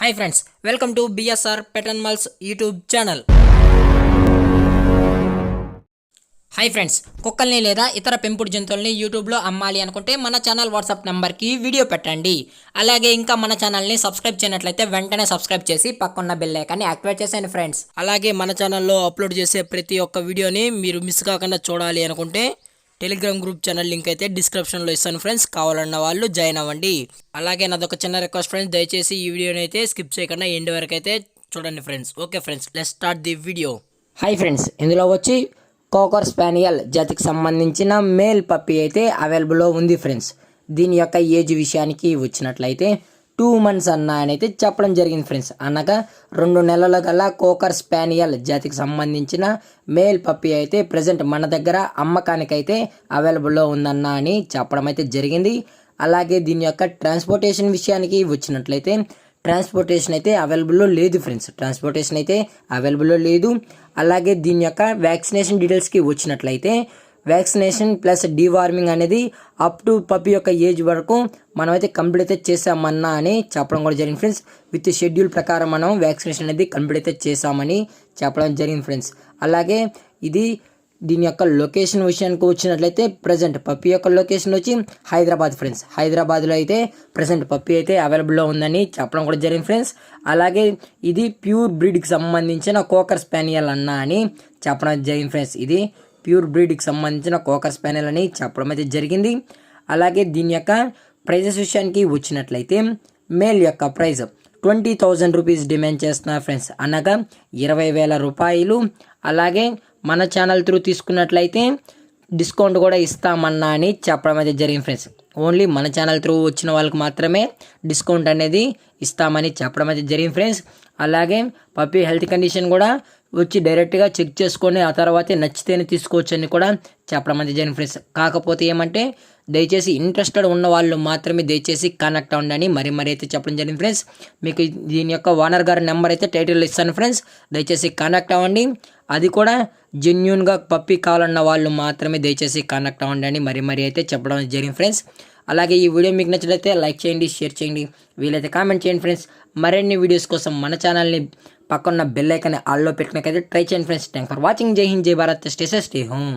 Hi friends, welcome to BSR pet animals YouTube channel. Hi friends, కుక్కల్ని లేదా ఇతర పెంపుడు జంతువుల్ని యూట్యూబ్లో అమ్మాలి అనుకుంటే మన ఛానల్ వాట్సాప్ నెంబర్కి వీడియో పెట్టండి. అలాగే ఇంకా మన ఛానల్ని సబ్స్క్రైబ్ చేయనట్లయితే వెంటనే సబ్స్క్రైబ్ చేసి పక్కన్న బెల్ ఐకాన్ని యాక్టివేట్ చేసేయండి ఫ్రెండ్స్. అలాగే మన ఛానల్లో అప్లోడ్ చేసే ప్రతి ఒక్క వీడియోని మీరు మిస్ కాకుండా చూడాలి అనుకుంటే టెలిగ్రామ్ గ్రూప్ ఛానల్ లింక్ అయితే డిస్క్రిప్షన్లో ఇస్తాను ఫ్రెండ్స్, కావాలన్న వాళ్ళు జాయిన్ అవ్వండి. అలాగే నాదొక చిన్న రిక్వెస్ట్ ఫ్రెండ్స్, దయచేసి ఈ వీడియోని అయితే స్కిప్ చేయకుండా ఎండ్ వరకు అయితే చూడండి friends. Okay friends, let's start the video. Hi friends, ఇందులో వచ్చి కోకర్ స్పానియల్ జాతికి సంబంధించిన మేల్ పప్పీ అయితే అవైలబుల్లో ఉంది ఫ్రెండ్స్. దీని యొక్క ఏజ్ విషయానికి వచ్చినట్లయితే 2 months అని అయితే చెప్పడం జరిగింది ఫ్రెండ్స్. అనగా 2 నెలల గల కోకర్ స్పానియల్ జాతికి సంబంధించిన మేల్ పప్పీ అయితే ప్రజెంట్ మన దగ్గర అమ్మకానికైతే అవైలబుల్లో ఉందన్న అని చెప్పడం అయితే జరిగింది. అలాగే దీని యొక్క ట్రాన్స్పోర్టేషన్ విషయానికి వచ్చినట్లయితే ట్రాన్స్పోర్టేషన్ అయితే అవైలబుల్లో లేదు ఫ్రెండ్స్. ట్రాన్స్పోర్టేషన్ అయితే అవైలబుల్లో లేదు. అలాగే దీని యొక్క వ్యాక్సినేషన్ డీటెయిల్స్కి వచ్చినట్లయితే వ్యాక్సినేషన్ ప్లస్ డీవార్మింగ్ అనేది అప్ టు పప్పి యొక్క ఏజ్ వరకు మనమైతే కంప్లీట్ అయితే చేసామన్నా అని చెప్పడం కూడా జరిగింది ఫ్రెండ్స్. విత్ షెడ్యూల్ ప్రకారం మనం వ్యాక్సినేషన్ అనేది కంప్లీట్ అయితే చేసామని చెప్పడం జరిగింది ఫ్రెండ్స్. అలాగే ఇది దీని యొక్క లొకేషన్ విషయానికి వచ్చినట్లయితే ప్రజెంట్ పప్పి యొక్క లొకేషన్ వచ్చి హైదరాబాద్ ఫ్రెండ్స్. హైదరాబాద్లో అయితే ప్రజెంట్ పప్పి అయితే అవైలబుల్లో ఉందని చెప్పడం కూడా జరిగింది ఫ్రెండ్స్. అలాగే ఇది ప్యూర్ బ్రీడ్కి సంబంధించిన కోకర్ స్పానియల్ అన్న అని చెప్పడం జరిగింది ఫ్రెండ్స్. ఇది ప్యూర్ బ్రీడ్కి సంబంధించిన కోకర్ స్పానియల్ అని చెప్పడం అయితే జరిగింది. అలాగే దీని యొక్క ప్రైజెస్ విషయానికి వచ్చినట్లయితే మేల్ యొక్క ప్రైస్ 20,000 రూపీస్ డిమాండ్ చేస్తున్నారు ఫ్రెండ్స్, అనగా 20,000 రూపాయలు. అలాగే మన ఛానల్ త్రూ తీసుకున్నట్లయితే డిస్కౌంట్ కూడా ఇస్తామన్నా అని చెప్పడం అయితే జరిగింది ఫ్రెండ్స్. ఓన్లీ మన ఛానల్ త్రూ వచ్చిన వాళ్ళకి మాత్రమే డిస్కౌంట్ అనేది ఇస్తామని చెప్పడం అయితే జరిగింది ఫ్రెండ్స్. అలాగే పప్పీ హెల్త్ కండిషన్ కూడా వచ్చి డైరెక్ట్గా చెక్ చేసుకొని ఆ తర్వాతే నచ్చితేనే తీసుకోవచ్చు అని కూడా చెప్పడం అయితే జరిగింది ఫ్రెండ్స్. కాకపోతే ఏమంటే దయచేసి ఇంట్రెస్టెడ్ ఉన్న వాళ్ళు మాత్రమే దయచేసి కనెక్ట్ అవ్వండి మరి అయితే చెప్పడం జరిగింది ఫ్రెండ్స్. మీకు దీని యొక్క ఓనర్ గారి నెంబర్ అయితే టైటిల్లో ఇస్తాను ఫ్రెండ్స్, దయచేసి కనెక్ట్ అవ్వండి. అది కూడా జెన్యూన్గా పప్పీ కావాలన్న వాళ్ళు మాత్రమే దయచేసి కనెక్ట్ అవ్వండి అని మరి అయితే చెప్పడం జరిగింది ఫ్రెండ్స్. అలాగే ఈ వీడియో మీకు నచ్చినట్లయితే లైక్ చేయండి, షేర్ చేయండి, వీలైతే కామెంట్ చేయండి ఫ్రెండ్స్. మరిన్ని వీడియోస్ కోసం మన ఛానల్ని పక్కన బెల్ ఐకాన్ ఆల్లో పెట్టినకైతే ట్రై చేయండి ఫ్రెండ్స్. Thank for watching. జై హింద్, జై Bharat, stay safe, stay home.